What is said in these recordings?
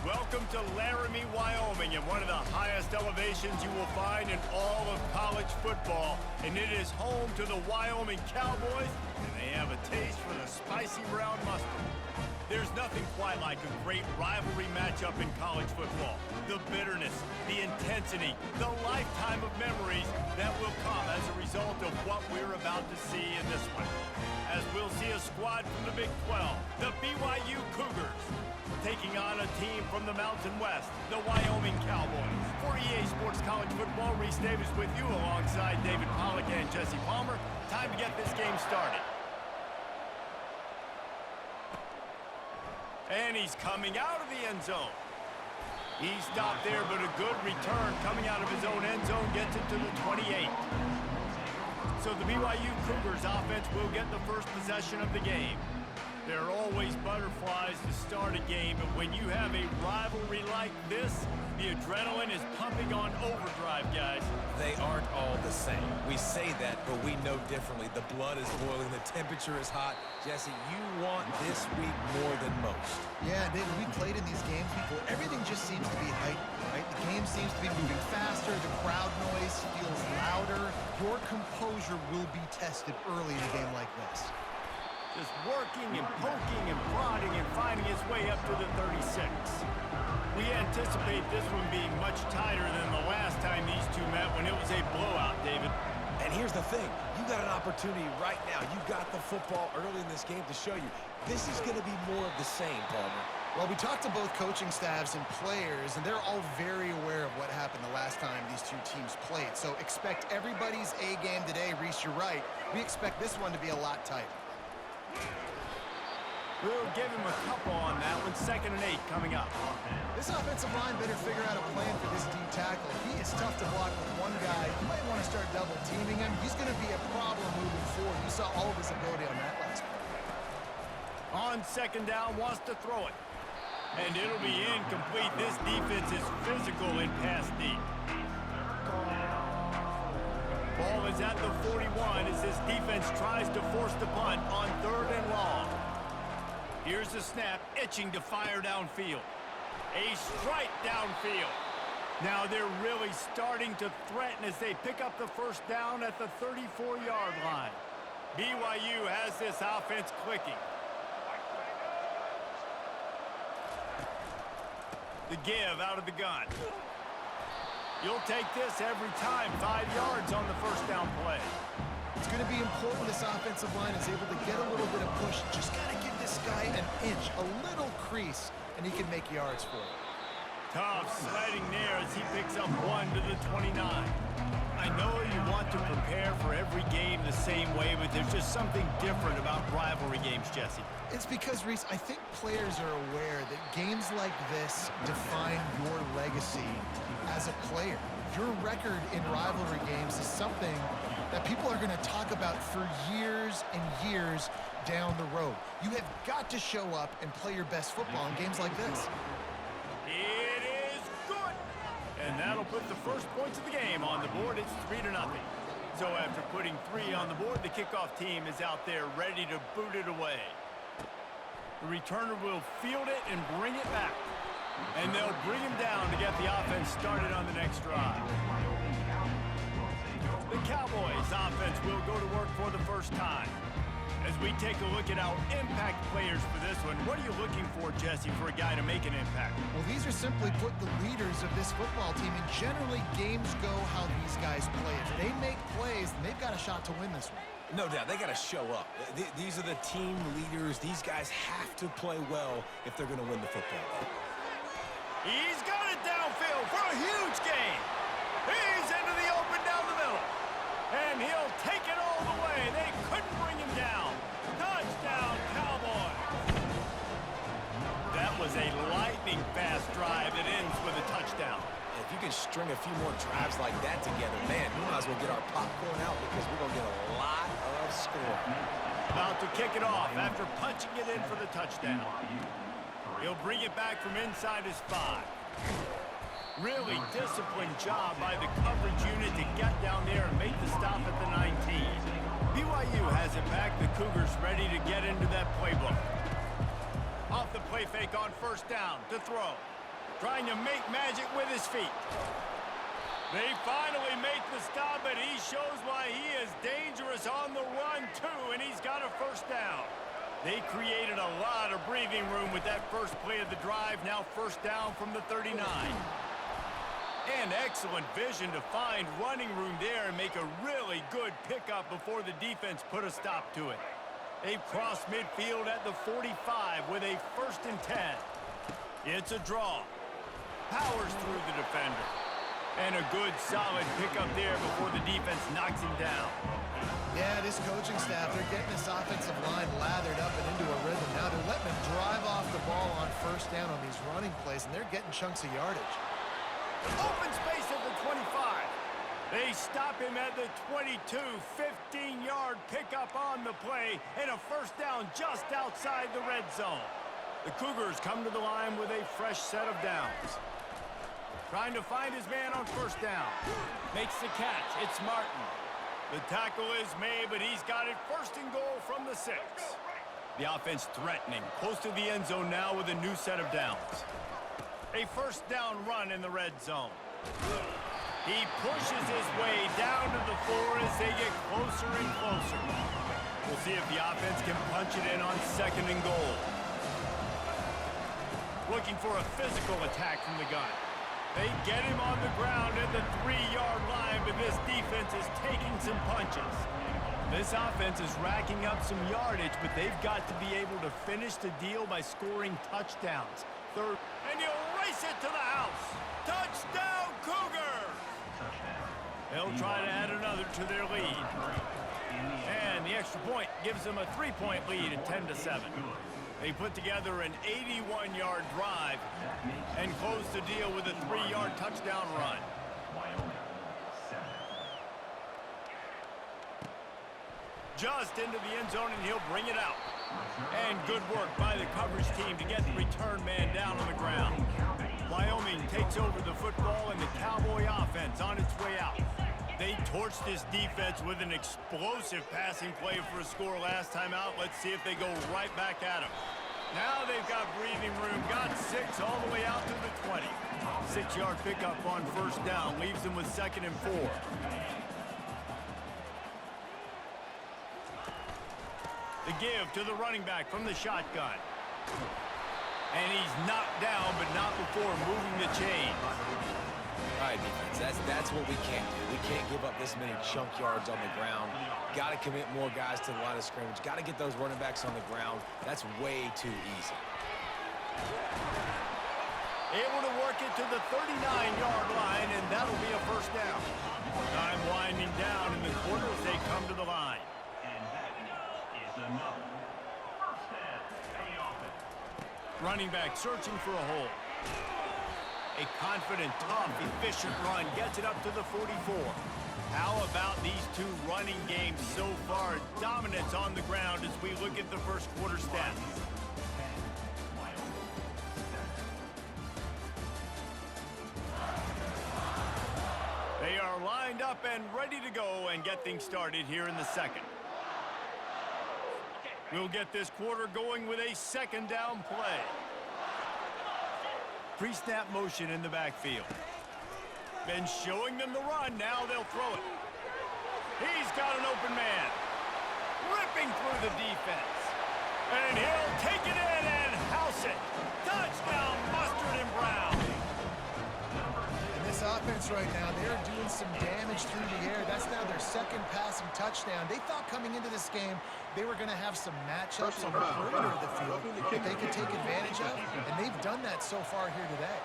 Welcome to Laramie, Wyoming, and one of the highest elevations you will find in all of college football. And it is home to the Wyoming Cowboys, and they have a taste for the spicy brown mustard. There's nothing quite like a great rivalry matchup in college football. The bitterness, the intensity, the lifetime of memories that will come as a result of what we're about to see in this one. As we'll see a squad from the Big 12, the BYU Cougars, taking on a team from the Mountain West, the Wyoming Cowboys. For EA Sports College Football, Reese Davis with you alongside David Pollack and Jesse Palmer. Time to get this game started. And he's coming out of the end zone. He stopped there, but a good return coming out of his own end zone gets it to the 28. So the BYU Cougars offense will get the first possession of the game. There are always butterflies to start a game, but when you have a rivalry like this, the adrenaline is pumping on overdrive, guys. They aren't all the same. We say that, but we know differently. The blood is boiling, the temperature is hot. Jesse, you want this week more than most. Yeah, David, we played in these games before. Everything just seems to be heightened, right? The game seems to be moving faster. The crowd noise feels louder. Your composure will be tested early in a game like this. Just working and poking and prodding and finding its way up to the 36. We anticipate this one being much tighter than the last time these two met when it was a blowout, David. And here's the thing. You got an opportunity right now. You got the football early in this game to show you. This is going to be more of the same, Palmer. Well, we talked to both coaching staffs and players, and they're all very aware of what happened the last time these two teams played. So expect everybody's A game today. Reese, you're right. We expect this one to be a lot tighter. We'll give him a couple on that one. 2nd and 8 coming up. This offensive line better figure out a plan for this D tackle. He is tough to block with one guy. You might want to start double teaming him. He's going to be a problem moving forward. You saw all of his ability on that last play. On 2nd down, wants to throw it. And it'll be incomplete. This defense is physical in pass deep. Ball is at the 41 as this defense tries to force the punt on 3rd and long. Here's the snap, itching to fire downfield. A strike downfield. Now they're really starting to threaten as they pick up the first down at the 34-yard line. BYU has this offense clicking. The give out of the gun. You'll take this every time. 5 yards on the first down play. It's going to be important this offensive line is able to get a little bit of push. Just got to give this guy an inch, a little crease, and he can make yards for it. Tough sledding there as he picks up 1 to the 29. I know you want to prepare for every game the same way, but there's just something different about rivalry games, Jesse. It's because, Reese, I think players are aware that games like this define your legacy as a player. Your record in rivalry games is something that people are going to talk about for years and years down the road. You have got to show up and play your best football in games like this. It is good! And that'll put the first points of the game on the board. It's 3-0. So after putting 3 on the board, the kickoff team is out there ready to boot it away. The returner will field it and bring it back. And they'll bring him down to get the offense started on the next drive. The Cowboys offense will go to work for the first time. As we take a look at our impact players for this one, what are you looking for, Jesse, for a guy to make an impact? Well, these are simply put the leaders of this football team, and generally games go how these guys play. If they make plays, then they've got a shot to win this one. No doubt, they got to show up. These are the team leaders. These guys have to play well if they're going to win the football game. He's got it downfield for a huge gain. He's into the open down the middle. And he'll take it all the way. They couldn't bring him down. Touchdown, Cowboys. That was a lightning-fast drive that ends with a touchdown. If you can string a few more drives like that together, man, we might as well get our popcorn out because we're going to get a lot of scoring. About to kick it off after punching it in for the touchdown. He'll bring it back from inside his 5. Really disciplined job by the coverage unit to get down there and make the stop at the 19. BYU has it back. The Cougars ready to get into that playbook. Off the play fake on first down to throw. trying to make magic with his feet. They finally make the stop, but he shows why he is dangerous on the run, too, and he's got a first down. They created a lot of breathing room with that first play of the drive, now first down from the 39. And excellent vision to find running room there and make a really good pickup before the defense put a stop to it. They've crossed midfield at the 45 with a 1st and 10. It's a draw. Powers through the defender. And a good, solid pickup there before the defense knocks him down. Yeah, this coaching staff, they're getting this offensive line lathered up and into a rhythm. Now they're letting them drive off the ball on first down on these running plays, and they're getting chunks of yardage. Open space at the 25. They stop him at the 22, 15-yard pickup on the play, and a first down just outside the red zone. The Cougars come to the line with a fresh set of downs. Trying to find his man on first down. Makes the catch. It's Martin. The tackle is made, but he's got it 1st and goal from the 6. The offense threatening. Close to the end zone now with a new set of downs. A first down run in the red zone. He pushes his way down to the 4 as they get closer and closer. We'll see if the offense can punch it in on 2nd and goal. Looking for a physical attack from the gun. They get him on the ground at the 3-yard line, but this defense is taking some punches. This offense is racking up some yardage, but they've got to be able to finish the deal by scoring touchdowns. 3rd, and he'll race it to the house. Touchdown, Cougars! They'll try to add another to their lead. And the extra point gives them a 3-point lead at 10-7. They put together an 81-yard drive and close the deal with a 3-yard touchdown run. Just into the end zone, and he'll bring it out. And good work by the coverage team to get the return man down on the ground. Wyoming takes over the football, and the Cowboy offense on its way out. They torched this defense with an explosive passing play for a score last time out. Let's see if they go right back at him. Now they've got breathing room, got 6 all the way out to the 20. 6-yard pickup on first down, leaves them with 2nd and 4. The give to the running back from the shotgun. And he's knocked down, but not before moving the chains. All right, defense, that's what we can't do. We can't give up this many chunk yards on the ground. Got to commit more guys to the line of scrimmage. Got to get those running backs on the ground. That's way too easy. Able to work it to the 39-yard line, and that'll be a first down. Time winding down in the quarter as they come to the line. Running back searching for a hole. A confident, tough, efficient run gets it up to the 44. How about these two running games so far? Dominance on the ground as we look at the first quarter stats. They are lined up and ready to go and get things started here in the second. We'll get this quarter going with a 2nd down play. Pre-snap motion in the backfield. Been showing them the run. Now they'll throw it. He's got an open man. Ripping through the defense. And he'll take it in and house it. Touchdown, Mustard and Brown. And this offense right now, they're doing some damage through the air. That's now their 2nd passing touchdown. They thought coming into this game they were going to have some matchups on the perimeter of the field that they could take advantage of, and they've done that so far here today.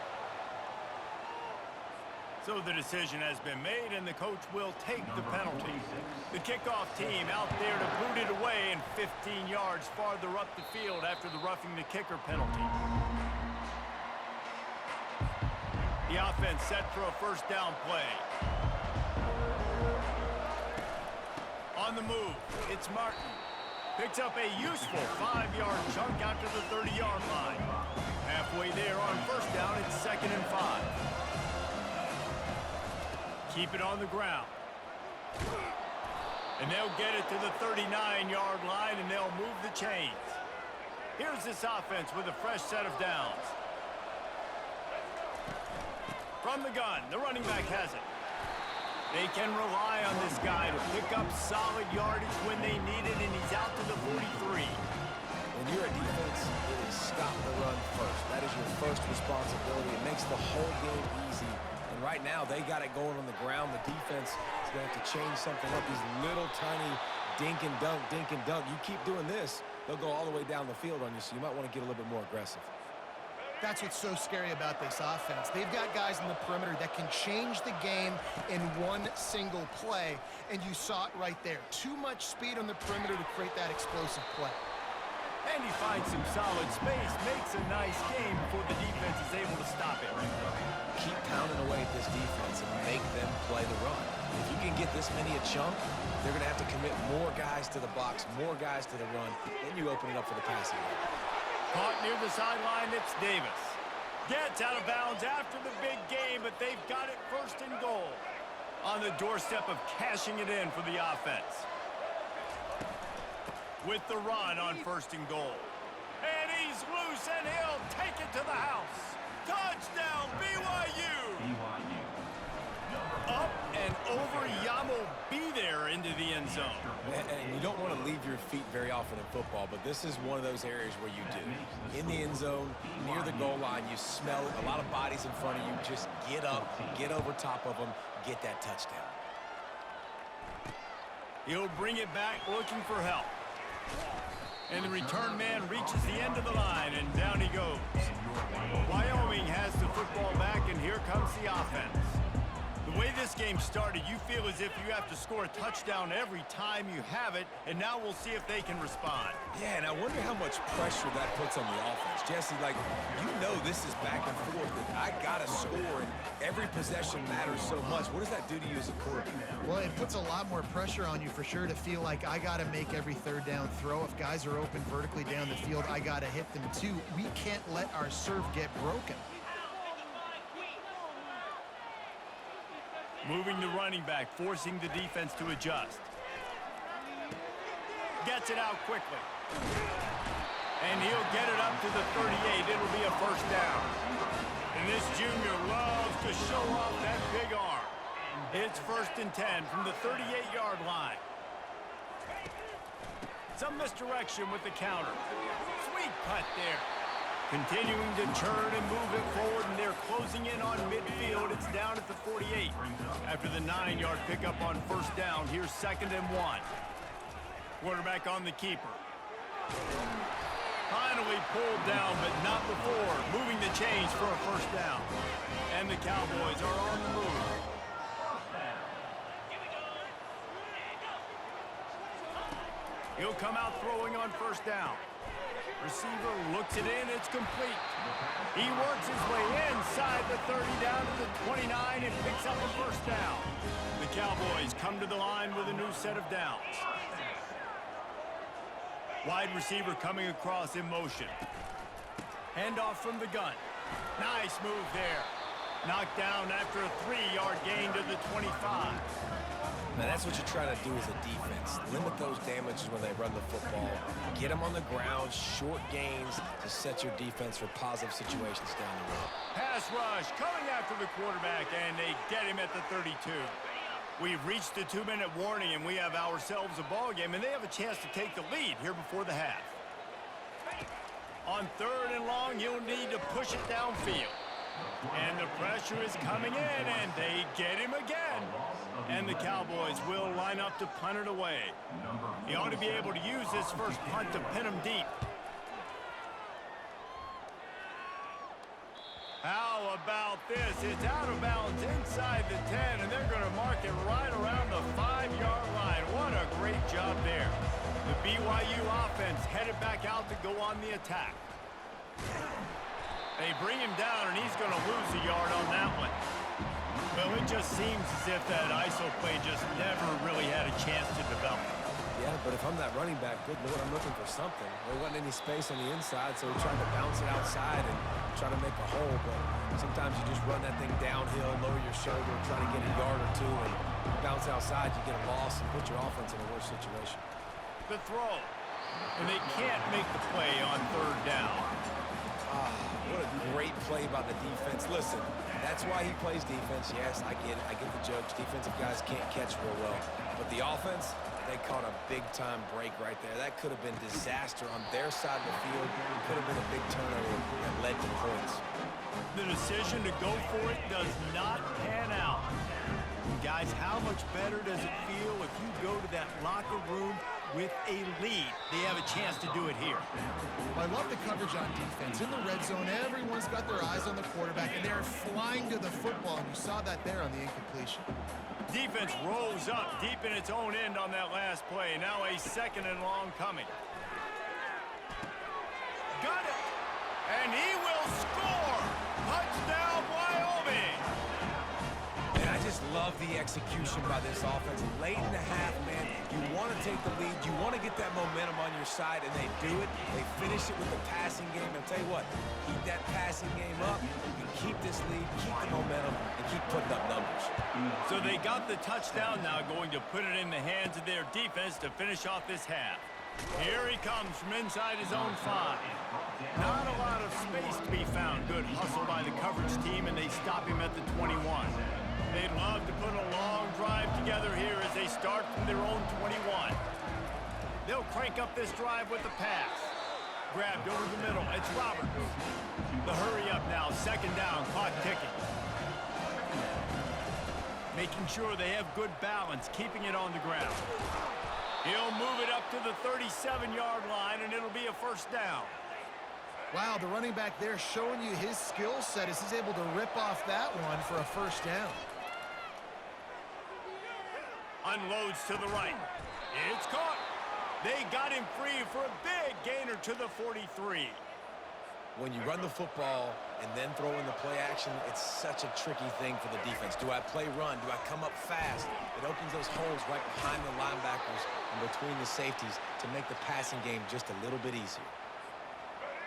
So the decision has been made, and the coach will take the penalty. The kickoff team out there to boot it away and 15 yards farther up the field after the roughing the kicker penalty. The offense set for a first down play. On the move, it's Martin. Picks up a useful 5-yard chunk out to the 30-yard line. Halfway there on first down, it's 2nd and 5. Keep it on the ground. And they'll get it to the 39-yard line, and they'll move the chains. Here's this offense with a fresh set of downs. From the gun, the running back has it. They can rely on this guy to pick up solid yardage when they need it, and he's out to the 43. When you're a defense, it is stop the run first. That is your first responsibility. It makes the whole game easy. And right now, they got it going on the ground. The defense is going to have to change something up. These little tiny dink and dunk, dink and dunk. You keep doing this, they'll go all the way down the field on you, so you might want to get a little bit more aggressive. That's what's so scary about this offense. They've got guys in the perimeter that can change the game in one single play, and you saw it right there. Too much speed on the perimeter to create that explosive play. And he finds some solid space, makes a nice game before the defense is able to stop it. Keep pounding away at this defense and make them play the run. If you can get this many a chunk, they're going to have to commit more guys to the box, more guys to the run. Then you open it up for the passing game. Caught near the sideline, it's Davis. Gets out of bounds after the big game, but they've got it first and goal. On the doorstep of cashing it in for the offense. With the run on first and goal. And he's loose, and he'll take it to the house. Touchdown, BYU! Up and over, Yamo be there into the end zone. And you don't want to leave your feet very often in football, but this is one of those areas where you do. In the end zone, near the goal line, you smell it. A lot of bodies in front of you. Just get up, get over top of them, get that touchdown. He'll bring it back looking for help. And the return man reaches the end of the line, and down he goes. Wyoming has the football back, and here comes the offense. The way this game started, you feel as if you have to score a touchdown every time you have it, and now we'll see if they can respond. Yeah, and I wonder how much pressure that puts on the offense. Jesse, like, you know this is back and forth, and I got to score, and every possession matters so much. What does that do to you as a quarterback? Well, it puts a lot more pressure on you for sure to feel like I got to make every third down throw. If guys are open vertically down the field, I got to hit them too. We can't let our serve get broken. Moving the running back, forcing the defense to adjust. Gets it out quickly. And he'll get it up to the 38. It'll be a first down. And this junior loves to show off that big arm. It's first and 10 from the 38-yard line. Some misdirection with the counter. Sweet cut there. Continuing to churn and move it forward, and they're closing in on midfield. It's down at the 48. After the 9-yard pickup on first down, here's 2nd and 1. Quarterback on the keeper. Finally pulled down, but not before. Moving the chains for a first down. And the Cowboys are on the move. He'll come out throwing on first down. Receiver looks it in, it's complete. He works his way inside the 30 down to the 29 and picks up a first down. The Cowboys come to the line with a new set of downs. Wide receiver coming across in motion. Handoff from the gun. Nice move there. Knocked down after a 3-yard gain to the 25. Now, that's what you try to do as a defense. Limit those damages when they run the football. Get them on the ground, short gains to set your defense for positive situations down the road. Pass rush coming after the quarterback, and they get him at the 32. We've reached the 2-minute warning, and we have ourselves a ball game, and they have a chance to take the lead here before the half. On 3rd and long, you'll need to push it downfield. And the pressure is coming in, and they get him again. And the Cowboys will line up to punt it away. He ought to be able to use this first punt to pin him deep. How about this? It's out of bounds inside the 10, and they're going to mark it right around the 5-yard line. What a great job there. The BYU offense headed back out to go on the attack. They bring him down, and he's going to lose a yard on that one. Well, it just seems as if that ISO play just never really had a chance to develop. Yeah, but if I'm that running back, good Lord, I'm looking for something. There wasn't any space on the inside, so he tried to bounce it outside and try to make a hole. But sometimes you just run that thing downhill, lower your shoulder, try to get a yard or two, and bounce outside, you get a loss and put your offense in a worse situation. The throw. And they can't make the play on 3rd down. Ah, what a great play by the defense. Listen, that's why he plays defense. Yes, I get it. I get the jokes. Defensive guys can't catch real well. But the offense, they caught a big-time break right there. That could have been disaster on their side of the field. Could have been a big turnover that led to points. The decision to go for it does not pan out. Guys, how much better does it feel if you go to that locker room with a lead? They have a chance to do it here. I love the coverage on defense. In the red zone, everyone's got their eyes on the quarterback, and they're flying to the football, and you saw that there on the incompletion. Defense rolls up deep in its own end on that last play. Now a 2nd and long coming. Got it! And he will score! Touchdown, Wyoming! And I just love the execution by this offense. Late in the half, man, you want to take the lead. You want to get that momentum on your side, and they do it. They finish it with the passing game. And I'll tell you what, keep that passing game up. You can keep this lead, keep the momentum, and keep putting up numbers. So they got the touchdown, now going to put it in the hands of their defense to finish off this half. Here he comes from inside his own 5. Not a lot of space to be found. Good hustle by the coverage team, and they stop him at the 21. They'd love to put a long drive together here as they start from their own 21. They'll crank up this drive with the pass. Grabbed over the middle. It's Roberts. The hurry up now. 2nd down. Clock ticking. Making sure they have good balance, keeping it on the ground. He'll move it up to the 37-yard line, and it'll be a 1st down. Wow, the running back there showing you his skill set as he's able to rip off that one for a 1st down. Unloads to the right. It's caught. They got him free for a big gainer to the 43. When you run the football and then throw in the play action, it's such a tricky thing for the defense. Do I play run? Do I come up fast? It opens those holes right behind the linebackers and between the safeties to make the passing game just a little bit easier.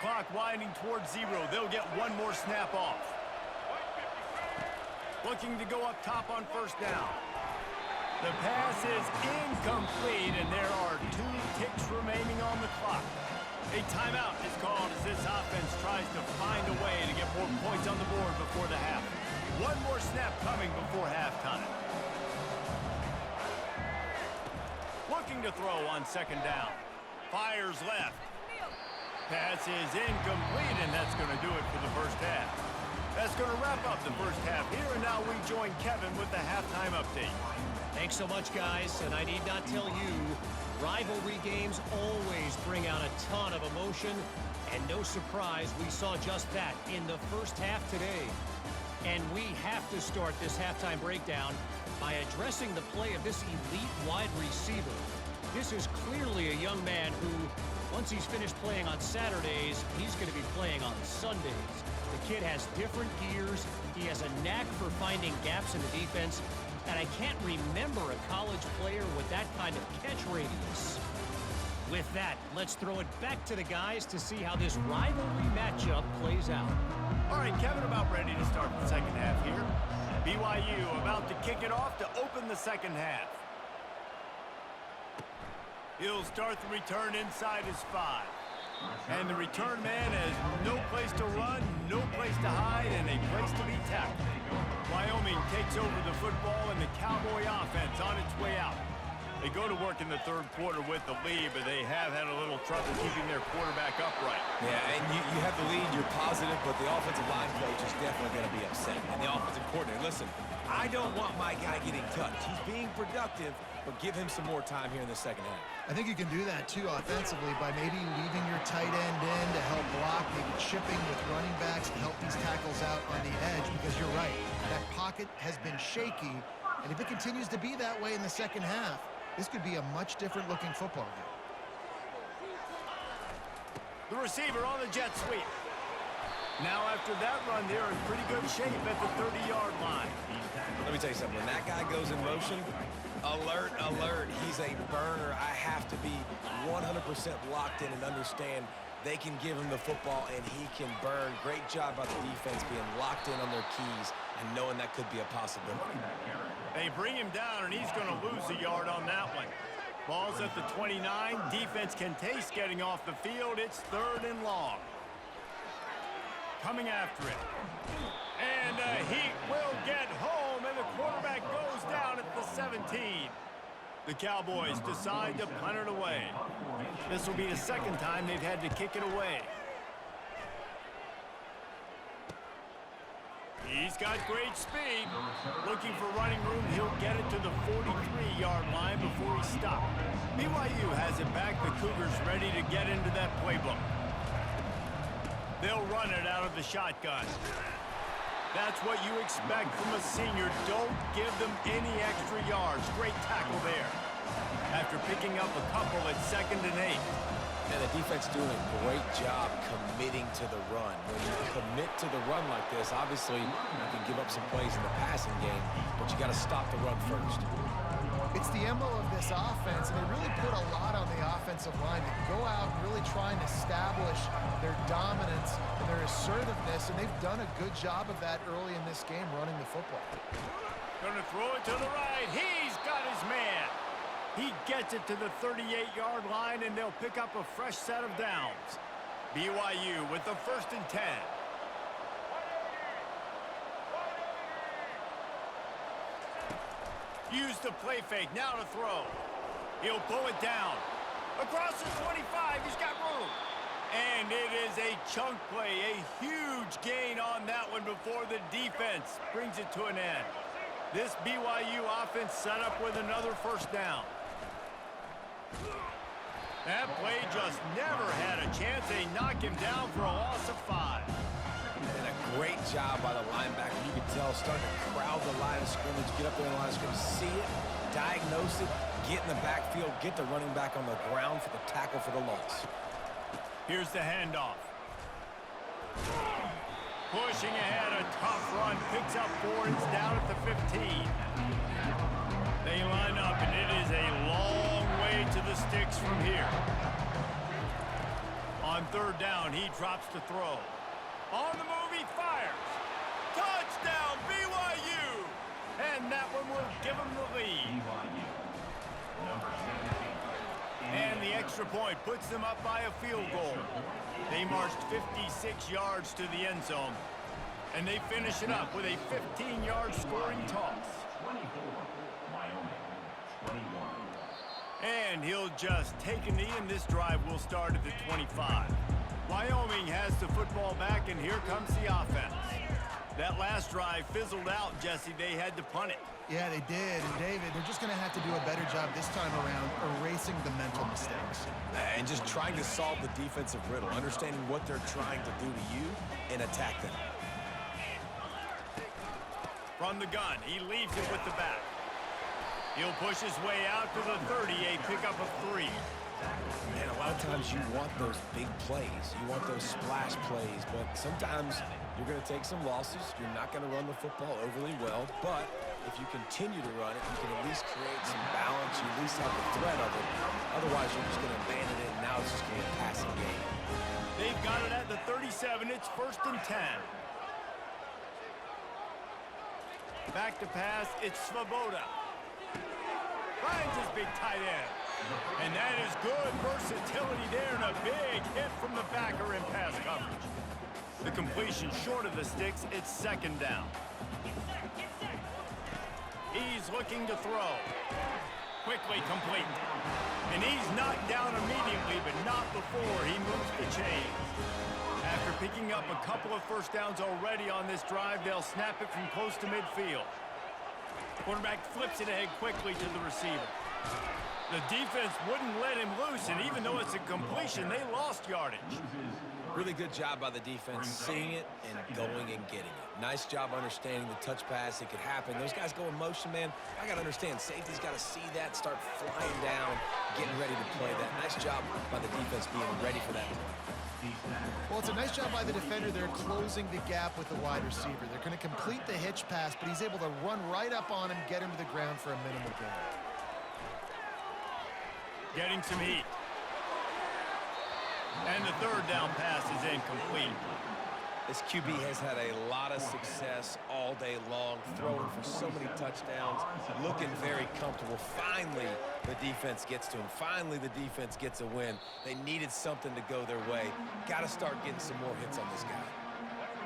Clock winding towards 0. They'll get one more snap off. Looking to go up top on 1st down. The pass is incomplete, and there are 2 ticks remaining on the clock. A timeout is called as this offense tries to find a way to get more points on the board before the half. One more snap coming before halftime. Looking to throw on 2nd down. Fires left. Pass is incomplete, and that's going to do it for the 1st half. That's going to wrap up the 1st half here, and now we join Kevin with the halftime update. Thanks so much, guys, and I need not tell you, rivalry games always bring out a ton of emotion, and no surprise, we saw just that in the 1st half today. And we have to start this halftime breakdown by addressing the play of this elite wide receiver. This is clearly a young man who, once he's finished playing on Saturdays, he's going to be playing on Sundays. The kid has different gears. He has a knack for finding gaps in the defense. And I can't remember a college player with that kind of catch radius. With that, let's throw it back to the guys to see how this rivalry matchup plays out. All right, Kevin, about ready to start the 2nd half here. BYU about to kick it off to open the 2nd half. He'll start the return inside his 5. And the return man has no place to run, no place to hide, and a place to be tackled. Wyoming takes over the football, and the Cowboy offense on its way out. They go to work in the 3rd quarter with the lead, but they have had a little trouble keeping their quarterback upright. Yeah, and you have the lead, you're positive, but the offensive line coach is definitely going to be upset. And the offensive coordinator, listen, I don't want my guy getting touched. He's being productive, but give him some more time here in the 2nd half. I think you can do that, too, offensively, by maybe leaving your tight end in to help block, maybe chipping with running backs to help these tackles out on the edge, because you're right. That pocket has been shaky, and if it continues to be that way in the 2nd half, this could be a much different looking football game. The receiver on the jet sweep. Now after that run, they're in pretty good shape at the 30-yard line. Let me tell you something. When that guy goes in motion, alert, alert. He's a burner. I have to be 100% locked in and understand they can give him the football and he can burn. Great job by the defense being locked in on their keys and knowing that could be a possibility. They bring him down, and he's going to lose a yard on that one. Ball's at the 29. Defense can taste getting off the field. It's 3rd and long. coming after it. And the Heat will get home, and the quarterback goes down at the 17. The Cowboys decide to punt it away. This will be the second time they've had to kick it away. He's got great speed. Looking for running room, he'll get it to the 43-yard line before he stops. BYU has it back. The Cougars ready to get into that playbook. They'll run it out of the shotgun. That's what you expect from a senior. Don't give them any extra yards. Great tackle there. After picking up a couple at 2nd and 8. And the defense doing a great job committing to the run. When you commit to the run like this, obviously you can give up some plays in the passing game, but you got to stop the run first. It's the MO of this offense, and they really put a lot on the offensive line to go out and really try and establish their dominance and their assertiveness, and they've done a good job of that early in this game running the football. Gonna throw it to the right. He's got his man. He gets it to the 38-yard line, and they'll pick up a fresh set of downs. BYU with the 1st and 10. Use the play fake, now to throw. He'll pull it down. Across the 25, he's got room. And it is a chunk play, a huge gain on that one before the defense brings it to an end. This BYU offense set up with another 1st down. That play just never had a chance. They knock him down for a loss of 5. And a great job by the linebacker. You can tell starting to crowd the line of scrimmage, get up there in the line of scrimmage, see it, diagnose it, get in the backfield, get the running back on the ground for the tackle for the loss. Here's the handoff. Pushing ahead, a tough run, picks up 4, it's down at the 15. They line up, and it is a long way to the sticks from here. On 3rd down, he drops to throw. On the move, he fires. Touchdown, BYU! And that one will give him the lead. And the extra point puts them up by a field goal. They marched 56 yards to the end zone, and they finish it up with a 15-yard scoring toss. And he'll just take a knee, and this drive will start at the 25. Wyoming has the football back, and here comes the offense. That last drive fizzled out, Jesse. They had to punt it. Yeah, they did. And, David, they're just going to have to do a better job this time around erasing the mental mistakes. And just trying to solve the defensive riddle, understanding what they're trying to do to you and attack them. From the gun, he leaves it with the back. He'll push his way out to the 30, a pickup of 3. And a lot of times you want those big plays. You want those splash plays, but sometimes you're going to take some losses. You're not going to run the football overly well, but if you continue to run it, you can at least create some balance. You at least have the threat of it. Otherwise, you're just going to abandon it, and now it's just going to be a passing game. They've got it at the 37. It's 1st and 10. Back to pass. It's Svoboda. Finds his big tight end. And that is good versatility there, and a big hit from the backer in pass coverage. The completion short of the sticks. It's 2nd down. He's looking to throw. Quickly complete. And he's knocked down immediately, but not before he moves the chains. After picking up a couple of 1st downs already on this drive, they'll snap it from close to midfield. Quarterback flips it ahead quickly to the receiver. The defense wouldn't let him loose, and even though it's a completion, they lost yardage. Really good job by the defense seeing it and going and getting it. Nice job understanding the touch pass. It could happen. Those guys go in motion, man. I got to understand. Safety's got to see that, start flying down, getting ready to play that. Nice job by the defense being ready for that play. Well, it's a nice job by the defender. They're closing the gap with the wide receiver. They're going to complete the hitch pass, but he's able to run right up on him, get him to the ground for a minimal gain. Getting some heat. And the 3rd down pass is incomplete. This QB has had a lot of success all day long, throwing for so many touchdowns, looking very comfortable. Finally, the defense gets to him. Finally, the defense gets a win. They needed something to go their way. Got to start getting some more hits on this guy.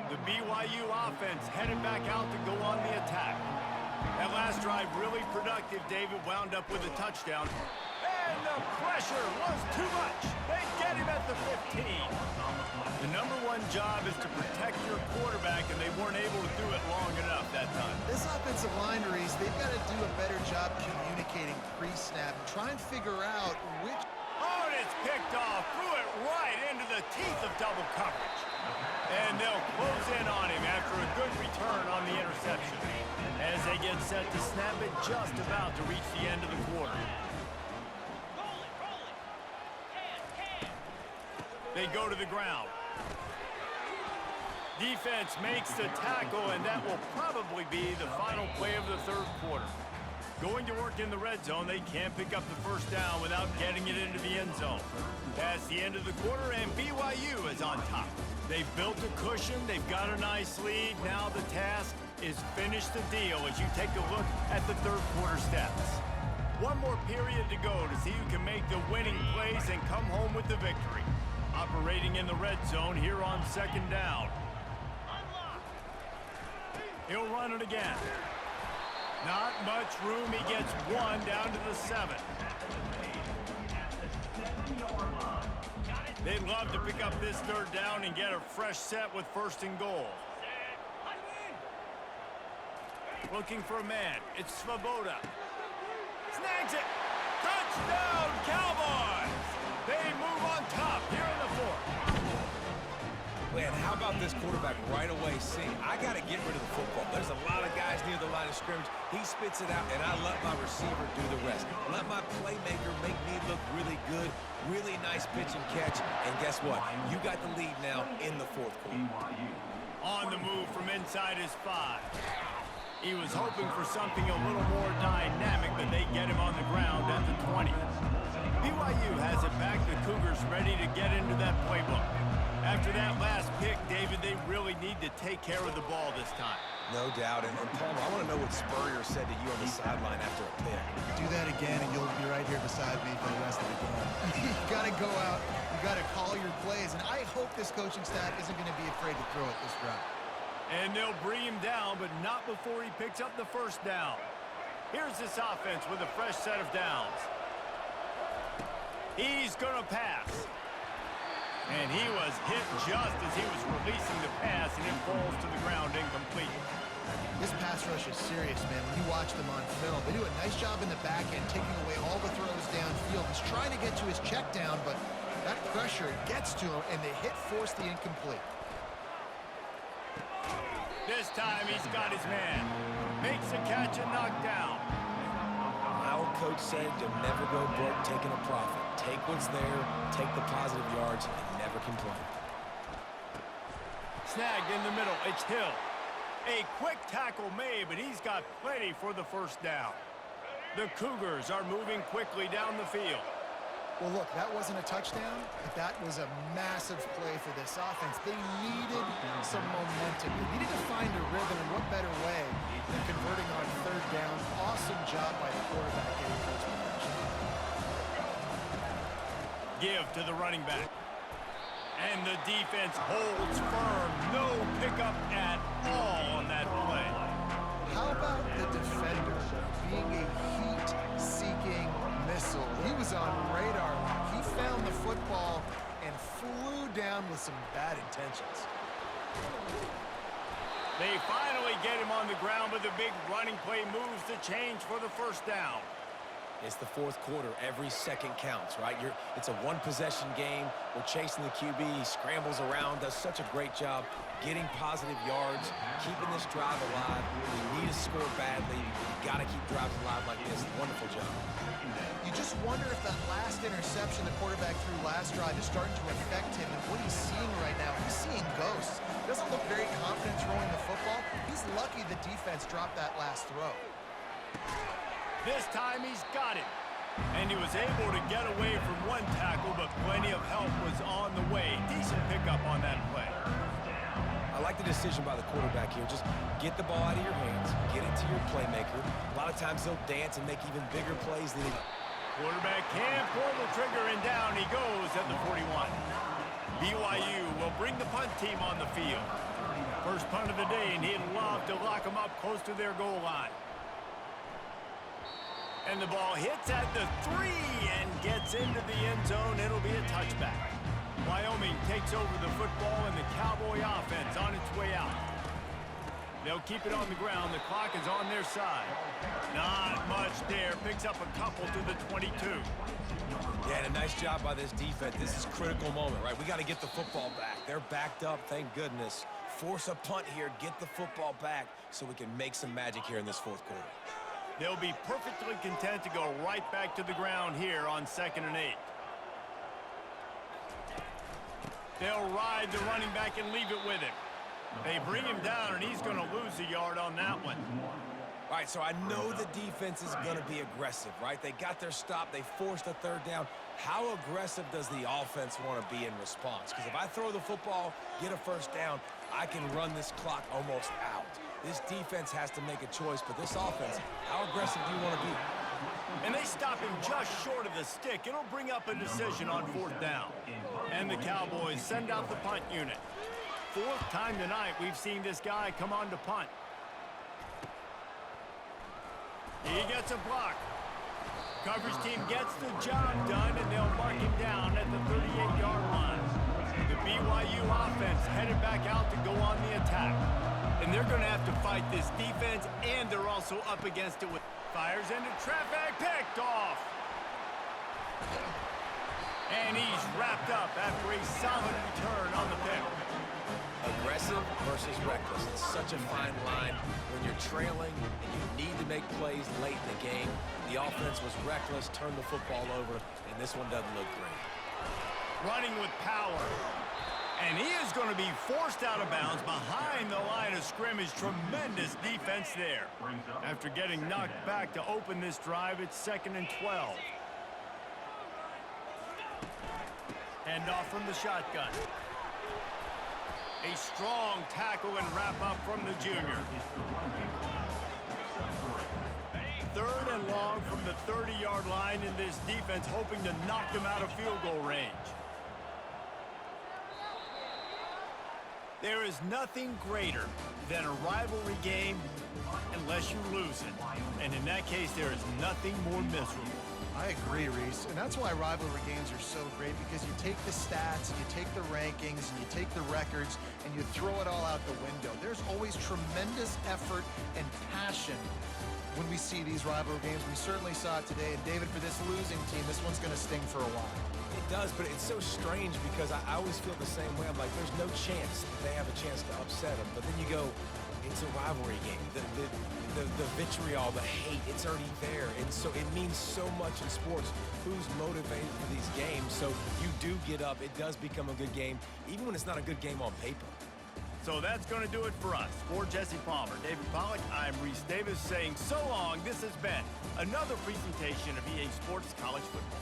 The BYU offense headed back out to go on the attack. That last drive really productive. David wound up with a touchdown. And the pressure was too much. They get him at the 15. The #1 job is to protect your quarterback, and they weren't able to do it long enough that time. This offensive line, Reese, they've got to do a better job communicating pre-snap and try and figure out which... Oh, and it's picked off. Threw it right into the teeth of double coverage. And they'll close in on him after a good return on the interception. As they get set to snap it, just about to reach the end of the quarter. They go to the ground. Defense makes the tackle, and that will probably be the final play of the third quarter. Going to work in the red zone, they can't pick up the first down without getting it into the end zone. That's the end of the quarter, and BYU is on top. They've built a cushion. They've got a nice lead. Now the task is finish the deal as you take a look at the third quarter stats. One more period to go to see who can make the winning plays and come home with the victory. Operating in the red zone here on second down. He'll run it again. Not much room. He gets one down to the 7. They'd love to pick up this third down and get a fresh set with 1st and goal. Looking for a man. It's Svoboda. Snags it. Touchdown, Cowboys! They move on top here in the 4th. Man, how about this quarterback right away seeing, I got to get rid of the football. There's a lot of guys near the line of scrimmage. He spits it out, and I let my receiver do the rest. Let my playmaker make me look really good. Really nice pitch and catch. And guess what? You got the lead now in the 4th quarter. On the move from inside his 5. He was hoping for something a little more dynamic, but they get him on the ground at the 20. BYU has it back. The Cougars ready to get into that playbook. After that last pick, David, they really need to take care of the ball this time. No doubt. And Palmer, I want to know what Spurrier said to you on the sideline after a pick. Do that again, and you'll be right here beside me for the rest of the game. You got to go out. You got to call your plays, and I hope this coaching staff isn't going to be afraid to throw it this drive. And they'll bring him down, but not before he picks up the 1st down. Here's this offense with a fresh set of downs. He's going to pass. And he was hit just as he was releasing the pass, and it falls to the ground incomplete. This pass rush is serious, man. When you watch them on film, they do a nice job in the back end, taking away all the throws downfield. He's trying to get to his check down, but that pressure gets to him, and the hit forced the incomplete. This time he's got his man. Makes the catch and knocked down. My old coach said you'll never go broke taking a profit. Take what's there, take the positive yards, and never complain. Snagged in the middle. It's Hill. A quick tackle made, but he's got plenty for the 1st down. The Cougars are moving quickly down the field. Well, look, that wasn't a touchdown, but that was a massive play for this offense. They needed some momentum. They needed to find a rhythm, and what better way than converting on 3rd down. Awesome job by the quarterback getting first protection. Give to the running back. And the defense holds firm. No pickup at all on that play. How about the defender being a heat-seeking missile? He was on radar. He found the football and flew down with some bad intentions. They finally get him on the ground, but the big running play moves the change for the 1st down. It's the 4th quarter. Every second counts, right? It's a one-possession game. We're chasing the QB. He scrambles around, does such a great job getting positive yards, keeping this drive alive. We need to score badly. You got to keep drives alive like this. Wonderful job. You just wonder if that last interception the quarterback threw last drive is starting to affect him and what he's seeing right now. He's seeing ghosts. Doesn't look very confident throwing the football. He's lucky the defense dropped that last throw. This time he's got it. And he was able to get away from one tackle, but plenty of help was on the way. Decent pickup on that play. I like the decision by the quarterback here. Just get the ball out of your hands, get it to your playmaker. A lot of times they'll dance and make even bigger plays than he... Quarterback can't pull the trigger, and down he goes at the 41. BYU will bring the punt team on the field. First punt of the day, and he'd love to lock them up close to their goal line. And the ball hits at the 3 and gets into the end zone. It'll be a touchback. Wyoming takes over the football, and the Cowboy offense on its way out. They'll keep it on the ground. The clock is on their side. Not much there. Picks up a couple to the 22. Yeah, and a nice job by this defense. This is a critical moment, right? We got to get the football back. They're backed up, thank goodness. Force a punt here, get the football back so we can make some magic here in this fourth quarter. They'll be perfectly content to go right back to the ground here on 2nd and 8. They'll ride the running back and leave it with him. They bring him down, and he's going to lose a yard on that one. All right, so I know the defense is going to be aggressive, right? They got their stop. They forced a 3rd down. How aggressive does the offense want to be in response? Because if I throw the football, get a 1st down, I can run this clock almost out. This defense has to make a choice, but this offense, how aggressive do you want to be? And they stop him just short of the stick. It'll bring up a decision on 4th down. And the Cowboys send out the punt unit. 4th time tonight we've seen this guy come on to punt. He gets a block. Coverage team gets the job done, and they'll mark him down at the 38-yard line. The BYU offense headed back out to go on the attack. And they're going to have to fight this defense, and they're also up against it with fires into traffic, picked off. And he's wrapped up after a solid return on the pick. Aggressive versus reckless. It's such a fine line when you're trailing and you need to make plays late in the game. The offense was reckless, turned the football over, and this one doesn't look great. Running with power. And he is going to be forced out of bounds behind the line of scrimmage. Tremendous defense there. After getting knocked back to open this drive, it's 2nd and 12. Hand off from the shotgun. A strong tackle and wrap up from the junior. 3rd and long from the 30-yard line, in this defense hoping to knock them out of field goal range. There is nothing greater than a rivalry game unless you lose it. And in that case, there is nothing more miserable. I agree, Reese, and that's why rivalry games are so great, because you take the stats, and you take the rankings, and you take the records, and you throw it all out the window. There's always tremendous effort and passion when we see these rivalry games. We certainly saw it today, and David, for this losing team, this one's going to sting for a while. It does, but it's so strange because I always feel the same way. I'm like, there's no chance that they have a chance to upset them, but then you go, it's a rivalry game. The vitriol, the hate, it's already there. And so it means so much in sports. Who's motivated for these games? So you do get up. It does become a good game, even when it's not a good game on paper. So that's going to do it for us. For Jesse Palmer, David Pollack, I'm Reese Davis saying so long. This has been another presentation of EA Sports College Football.